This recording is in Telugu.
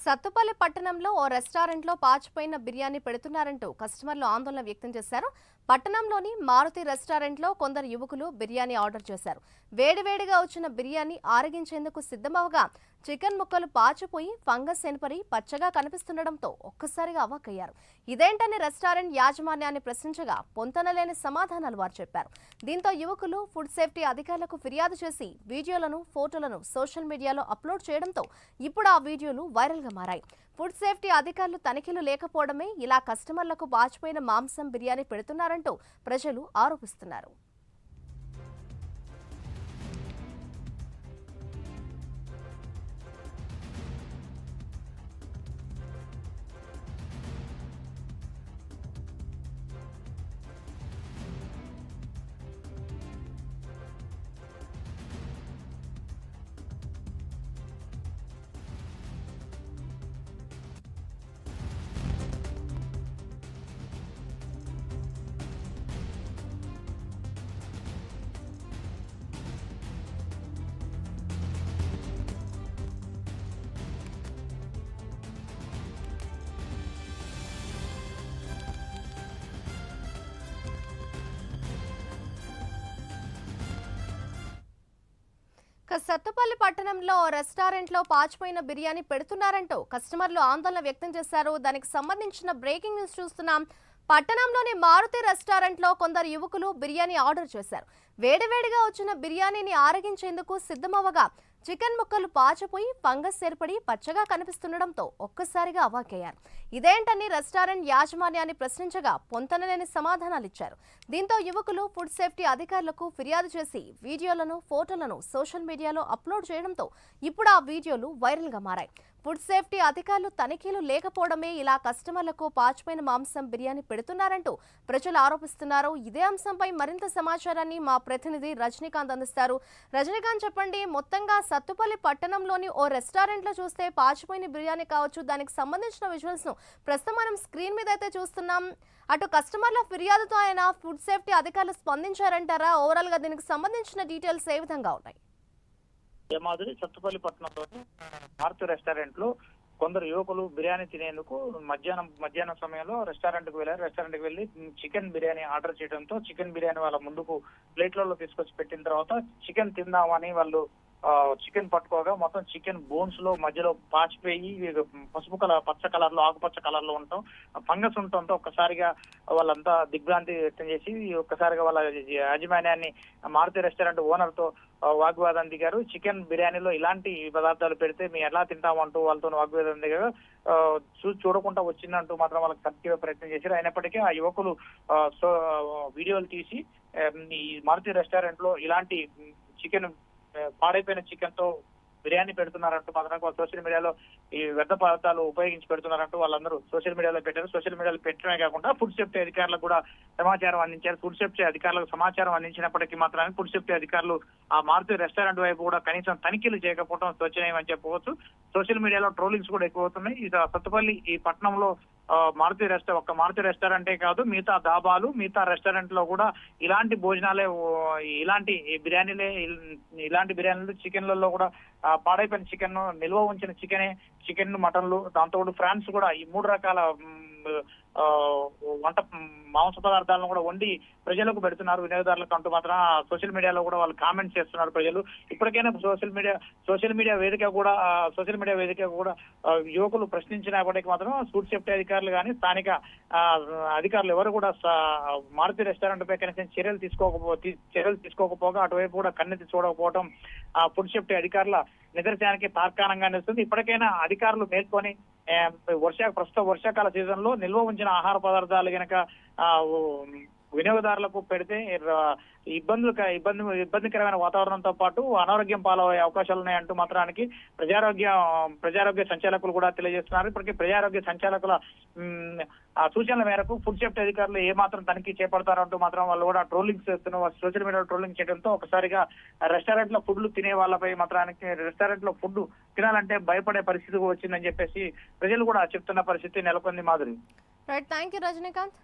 సత్తుపల్లి పట్టణంలో ఓ రెస్టారెంట్లో పాచిపోయిన బిర్యానీ పెడుతున్నారంటూ కస్టమర్లు ఆందోళన వ్యక్తం చేశారు. పట్టణంలోని మారుతి రెస్టారెంట్లో కొందరు యువకులు బిర్యానీ ఆర్డర్ చేశారు. వేడివేడిగా వచ్చిన బిర్యానీ ఆరగించేందుకు సిద్ధమవగా చికెన్ ముక్కలు పాచిపోయి ఫంగస్ ఏర్పడి పచ్చగా కనిపిస్తుండటంతో ఒక్కసారిగా అవాక్కయ్యారు. ఇదేంటని రెస్టారెంట్ యాజమాన్యాన్ని ప్రశ్నించగా పొంతనలేని సమాధానాలు వారు చెప్పారు. దీంతో యువకులు ఫుడ్ సేఫ్టీ అధికారులకు ఫిర్యాదు చేసి వీడియోలను, ఫోటోలను సోషల్ మీడియాలో అప్లోడ్ చేయడంతో ఇప్పుడు ఆ వీడియోలు వైరల్గా మారాయి. ఫుడ్ సేఫ్టీ అధికారులు తనిఖీలు లేకపోవడమే ఇలా కస్టమర్లకు పాచిపోయిన మాంసం బిర్యానీ పెడుతున్నారంటూ ప్రజలు ఆరోపిస్తున్నారు. సత్తుపల్లి పట్టణంలో రెస్టారెంట్లో పాచిపోయిన బిర్యానీ పెడుతున్నారంటూ కస్టమర్లు ఆందోళన వ్యక్తం చేశారు. దానికి సంబంధించిన బ్రేకింగ్ న్యూస్ చూస్తున్నాం. పట్టణంలోని మారుతి రెస్టారెంట్లో కొందరు యువకులు బిర్యానీ ఆర్డర్ చేశారు. వేడివేడిగా వచ్చిన బిర్యానీని ఆరగించేందుకు సిద్ధమవగా చికెన్ ముక్కలు పాచిపోయి ఫంగస్ ఏర్పడి పచ్చగా కనిపిస్తుండటంతో ఒక్కసారిగా అవాక్కయ్యారు. ఇదేంటని రెస్టారెంట్ యాజమాన్యాన్ని ప్రశ్నించగా పొంతనలేని సమాధానాలిచ్చారు. దీంతో యువకులు ఫుడ్ సేఫ్టీ అధికారులకు ఫిర్యాదు చేసి వీడియోలను, ఫోటోలను సోషల్ మీడియాలో అప్లోడ్ చేయడంతో ఇప్పుడు ఆ వీడియోలు వైరల్గా మారాయి. ఫుడ్ సేఫ్టీ అధికారులు తనిఖీలు లేకపోవడమే ఇలా కస్టమర్లకు పాచిపోయిన మాంసం బిర్యానీ పెడుతున్నారంటూ ప్రజలు ఆరోపిస్తున్నారు. ఇదే అంశంపై మరింత సమాచారాన్ని మా ప్రతినిధి రజనీకాంత్ అందిస్తారు. రజనీకాంత్, చెప్పండి, మొత్తంగా సత్తుపల్లి పట్టణంలోని ఓ రెస్టారెంట్లో చూస్తే పాచిపోయిన బిర్యానీ కావచ్చు, దానికి సంబంధించిన విజువల్స్ ను ప్రస్తుతం మనం స్క్రీన్ మీద అయితే చూస్తున్నాం. అటు కస్టమర్ల ఫిర్యాదుతో ఆయన ఫుడ్ సేఫ్టీ అధికారులు స్పందించారంటారా? ఓవరాల్ గా దీనికి సంబంధించిన డీటెయిల్స్ ఏ విధంగా ఉన్నాయి? మాదిరి సత్తుపల్లి పట్టణంలోని భారత్ రెస్టారెంట్ లో కొందరు యువకులు బిర్యానీ తినేందుకు మధ్యాహ్నం సమయంలో రెస్టారెంట్ కు వెళ్లారు. రెస్టారెంట్ కి వెళ్లి చికెన్ బిర్యానీ ఆర్డర్ చేయడంతో చికెన్ బిర్యానీ వాళ్ళ ముందుకు ప్లేట్లలో తీసుకొచ్చి పెట్టిన తర్వాత చికెన్ తిందామని వాళ్ళు చికెన్ పట్టుకోగా మొత్తం చికెన్ బోన్స్ లో మధ్యలో పాచిపోయి పసుపు కలర్, పచ్చ కలర్ లో, ఆకుపచ్చ కలర్ లో ఉంటాం, ఫంగస్ ఉండటంతో ఒక్కసారిగా వాళ్ళంతా దిగ్భ్రాంతి వ్యక్తం చేసి ఒక్కసారిగా వాళ్ళ యాజమాన్యాన్ని, మారుతి రెస్టారెంట్ ఓనర్ తో వాగ్వాదం దిగారు. చికెన్ బిర్యానీలో ఇలాంటి పదార్థాలు పెడితే మేము ఎలా తింటామంటూ వాళ్ళతో వాగ్వాదం దిగారు. చూడకుండా వచ్చిందంటూ మాత్రం వాళ్ళకి తప్పివే ప్రయత్నం చేశారు. అయినప్పటికీ ఆ యువకులు వీడియోలు తీసి ఈ మారుతి రెస్టారెంట్ లో ఇలాంటి చికెన్, పాడైపోయిన చికెన్ తో బిర్యానీ పెడుతున్నారంటూ మాత్రం సోషల్ మీడియాలో ఈ వ్యర్థ పదార్థాలు ఉపయోగించి పెడుతున్నారంటూ వాళ్ళందరూ సోషల్ మీడియాలో పెట్టారు. సోషల్ మీడియాలో పెట్టడమే కాకుండా ఫుడ్ సేఫ్టీ అధికారులకు కూడా సమాచారం అందించారు. ఫుడ్ సేఫ్టీ అధికారులకు సమాచారం అందించినప్పటికీ మాత్రమే ఫుడ్ సేఫ్టీ అధికారులు ఆ మారుతి రెస్టారెంట్ వైపు కూడా కనీసం తనిఖీలు చేయకపోవడం శోచనీయమని చెప్పవచ్చు. సోషల్ మీడియాలో ట్రోలింగ్స్ కూడా ఎక్కువ అవుతున్నాయి. ఈ సత్తుపల్లి ఈ పట్టణంలో ఒక్క మారుతి రెస్టారెంటే కాదు, మిగతా దాబాలు, మిగతా రెస్టారెంట్ లో కూడా ఇలాంటి భోజనాలే, ఇలాంటి బిర్యానీలు చికెన్లలో కూడా పాడైపోయిన చికెన్, నిల్వ ఉంచిన చికెన్ మటన్లు, దాంతో ఫ్రాన్స్ కూడా ఈ 3 రకాల వంట మాంస పదార్థాలను కూడా వండి ప్రజలకు పెడుతున్నారు, వినియోగదారులకు అంటూ మాత్రం సోషల్ మీడియాలో కూడా వాళ్ళు కామెంట్స్ చేస్తున్నారు ప్రజలు. ఇప్పటికైనా సోషల్ మీడియా వేదిక కూడా యువకులు ప్రశ్నించినప్పటికీ మాత్రం ఫుడ్ సేఫ్టీ అధికారులు కానీ స్థానిక అధికారులు ఎవరు కూడా మారుతి రెస్టారెంట్ పై కనీసం చర్యలు తీసుకోకపోగా అటువైపు కూడా కన్నెత్తి చూడకపోవడం ఫుడ్ సేఫ్టీ అధికారుల నిదర్శనానికి తార్కాణంగా నిలుస్తుంది. ఇప్పటికైనా అధికారులు మేల్కొని ప్రస్తుత వర్షాకాల సీజన్ లో నిల్వ ఉంచిన ఆహార పదార్థాలు గనక వినియోగదారులకు పెడితే ఇబ్బందికరమైన వాతావరణంతో పాటు అనారోగ్యం పాలయ్యే అవకాశాలు ఉన్నాయంటూ మాత్రానికి ప్రజారోగ్య సంచాలకులు కూడా తెలియజేస్తున్నారు. ఇప్పటికీ ప్రజారోగ్య సంచాలకుల సూచనల మేరకు ఫుడ్ సేఫ్టీ అధికారులు ఏ మాత్రం తనిఖీ చేపడతారంటూ మాత్రం వాళ్ళు కూడా ట్రోలింగ్స్ చేస్తున్నారు. సోషల్ మీడియాలో ట్రోలింగ్ చేయడంతో ఒకసారిగా రెస్టారెంట్ లో ఫుడ్లు తినే వాళ్ళపై మాత్రానికి రెస్టారెంట్ లో ఫుడ్ తినాలంటే భయపడే పరిస్థితి వచ్చిందని చెప్పేసి ప్రజలు కూడా చెప్తున్న పరిస్థితి నెలకొంది. Madhuri. Right, thank you Rajinikanth.